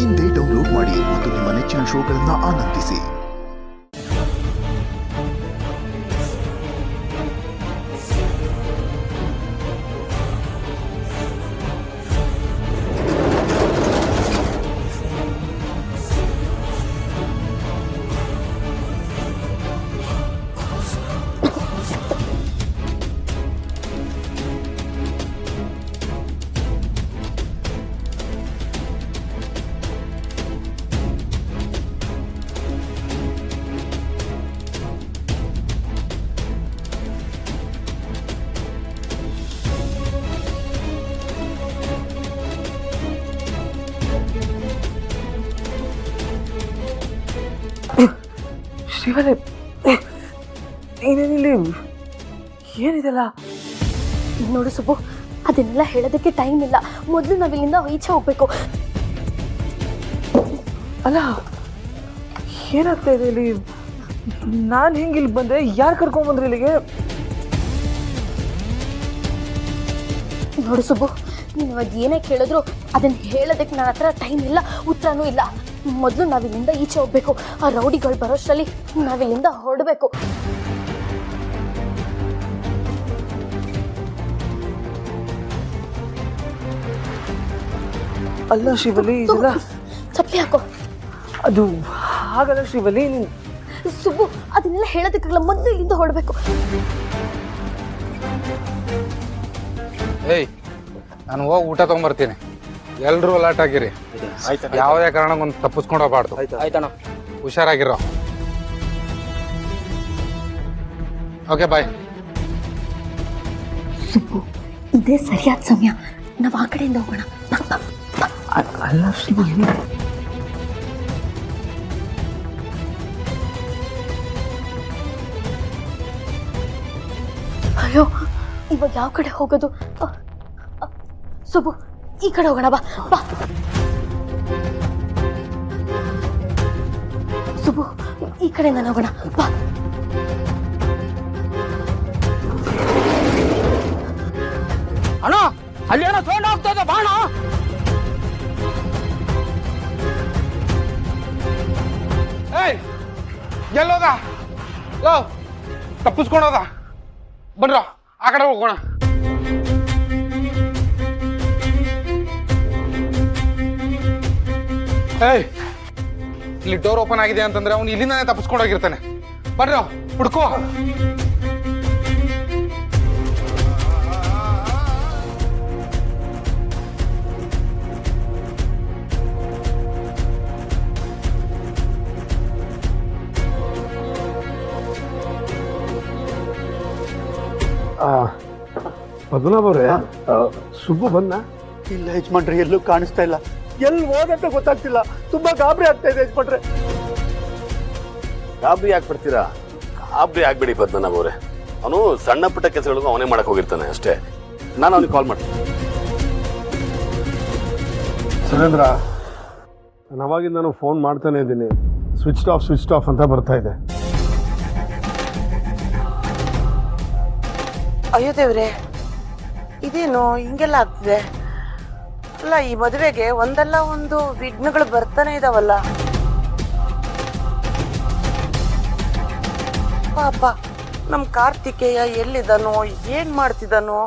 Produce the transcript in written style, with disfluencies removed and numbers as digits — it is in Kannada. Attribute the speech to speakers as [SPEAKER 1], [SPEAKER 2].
[SPEAKER 1] ಇಂದೇ ಡೌನ್ಲೋಡ್ ಮಾಡಿ ಮತ್ತು ನಿಮ್ಮ ನೆಚ್ಚಿನ ಶೋಗಳನ್ನು ಆನಂದಿಸಿ.
[SPEAKER 2] ಶಿವನೇ, ಏನೇನಿಲ್ಲಿ ಏನಿದೆಲ್ಲ?
[SPEAKER 3] ನೋಡು ಸುಬ್ಬು, ಅದನ್ನೆಲ್ಲ ಹೇಳೋದಕ್ಕೆ ಟೈಮ್ ಇಲ್ಲ. ಮೊದಲು ನಾವಿಲ್ಲಿಂದ ಈಚೆ ಹೋಗ್ಬೇಕು.
[SPEAKER 2] ಅಲ್ಲ, ಏನಾಗ್ತಾ ಇದೆ ಇಲ್ಲಿ? ನಾನು ಹೆಂಗೆ ಇಲ್ಲಿ ಬಂದೆ? ಯಾರು ಕರ್ಕೊಂಬಂದ್ರಿ ಇಲ್ಲಿಗೆ?
[SPEAKER 3] ನೋಡು ಸುಬ್ಬು, ನೀನು ಅದು ಏನೇ ಕೇಳಿದ್ರು ಅದನ್ನು ಹೇಳೋದಕ್ಕೆ ನನ್ನ ಹತ್ರ ಟೈಮ್ ಇಲ್ಲ, ಉತ್ತರನೂ ಇಲ್ಲ. ಮೊದಲು ನಾವಿಲ್ಲಿಂದ ಈಚೆ ಹೋಗ್ಬೇಕು. ಆ ರೌಡಿಗಳು ಬರೋಷ್ಟರಲ್ಲಿ ನಾವಿಲ್ಲಿಂದ ಹೊರಡಬೇಕು.
[SPEAKER 2] ಅಲ್ಲ ಶಿವಲಿ, ಇದೆಲ್ಲ
[SPEAKER 3] ಚಪ್ಪಲಿ ಹಾಕೋ.
[SPEAKER 2] ಅದು ಹಾಗಲ್ಲ ಶಿವಲಿ. ನೀನು
[SPEAKER 3] ಸುಬ್ಬು, ಅದನ್ನೆಲ್ಲ ಹೇಳೋದಕ್ಕಾಗಲ್ಲ, ಮೊದಲು ಇಲ್ಲಿಂದ ಹೊರಡಬೇಕು.
[SPEAKER 4] ಏಯ್, ನಾನು ಹೋಗಿ ಊಟ ತಗೊಂಬರ್ತೀನಿ. ಎಲ್ರೂ ಅಲರ್ಟ್ ಆಗಿರಿ. ಯಾವುದೇ ಕಾರಣಕ್ಕೊಂದು ತಪ್ಪಿಸ್ಕೊಂಡು ಹೋಗ್ಬಾರ್ದು.
[SPEAKER 2] ಆಯ್ತಣ್ಣ.
[SPEAKER 4] ಹುಷಾರಾಗಿರೋ. ಓಕೆ, ಬಾಯ್.
[SPEAKER 3] ಸುಬ್ಬು, ಇದೇ ಸರಿಯಾದ ಸಮಯ. ನಾವು ಆ ಕಡೆಯಿಂದ ಹೋಗೋಣ.
[SPEAKER 2] ಅಲ್ಲ ಶಿವಲಿ,
[SPEAKER 3] ಅಯ್ಯೋ, ಇವಾಗ ಯಾವ ಕಡೆ ಹೋಗೋದು? ಸುಬ್ಬು, ಈ ಕಡೆ ಹೋಗೋಣ. ಬಾ ಬಾ ಸುಬ್ಬು, ಈ ಕಡೆಯಿಂದ ಹೋಗೋಣ. ಬಾ.
[SPEAKER 2] ಅಣ್ಣ, ಅಲ್ಲಿ ಏನೋ ಸೌಂಡ್ ಆಗ್ತಾ ಇದೆ. ಬಾಣ.
[SPEAKER 4] ಏಯ್, ಎಲ್ಲೋದ? ಲೋ, ತಪ್ಪಿಸ್ಕೊಂಡೋದ. ಬನ್ರ, ಆ ಕಡೆ ಹೋಗೋಣ. ಏಯ್, ಇಲ್ಲಿ ಡೋರ್ ಓಪನ್ ಆಗಿದೆ ಅಂತಂದ್ರೆ ಅವ್ನು ಇಲ್ಲಿಂದಾನೆ ತಪ್ಪಿಸ್ಕೊಂಡೋಗಿರ್ತಾನೆ. ಬರ್ರ, ಹುಡ್ಕೋ.
[SPEAKER 5] ಪದ್ಮನಾಭ ಅವರೇ, ಸುಬ್ಬು ಬಂದ?
[SPEAKER 6] ಇಲ್ಲ ಯಜಮಾನ್ರೆ, ಎಲ್ಲೂ ಕಾಣಿಸ್ತಾ ಇಲ್ಲ. ಎಲ್ಲಿ ಹೋದಂತ ಗೊತ್ತಾಗ್ತಿಲ್ಲ. ತುಂಬಾ ಗಾಬರಿ ಆಗ್ತಾ ಇದೆ ಯಜಮಾನ್ರೆ.
[SPEAKER 7] ಗಾಬರಿ ಆಗ್ಬಿಡ್ತೀರಾ? ಗಾಬರಿ ಆಗ್ಬೇಡಿ ಪದ್ಮನಾಭ ಅವರೇ. ಅವನು ಸಣ್ಣ ಪುಟ್ಟ ಕೆಲಸಗಳಿಗೂ ಅವನೇ ಮಾಡಕ್ ಹೋಗಿರ್ತಾನೆ ಅಷ್ಟೇ. ನಾನು ಅವನಿಗೆ ಕಾಲ್ ಮಾಡ್ತೀನಿ.
[SPEAKER 5] ಸುರೇಂದ್ರ, ನಾನು ಅವಾಗಿಂದ ಫೋನ್ ಮಾಡ್ತಾನೆ ಇದ್ದೀನಿ. ಸ್ವಿಚ್ ಆಫ್ ಅಂತ ಬರ್ತಾ ಇದೆ.
[SPEAKER 8] ಅಯ್ಯೋ ದೇವ್ರೆ, ಇದೇನು ಹಿಂಗೆಲ್ಲ ಆಗ್ತಿದೆ? ಅಲ್ಲ, ಈ ಮದುವೆಗೆ ಒಂದಲ್ಲ ಒಂದು ವಿಘ್ನಗಳು ಬರ್ತಾನೆ ಇದಾವಲ್ಲ. ಪಾಪ ನಮ್ ಕಾರ್ತಿಕೇಯ ಎಲ್ಲಿದ್ದಾನೋ, ಏನ್ ಮಾಡ್ತಿದ್ದಾನೋ?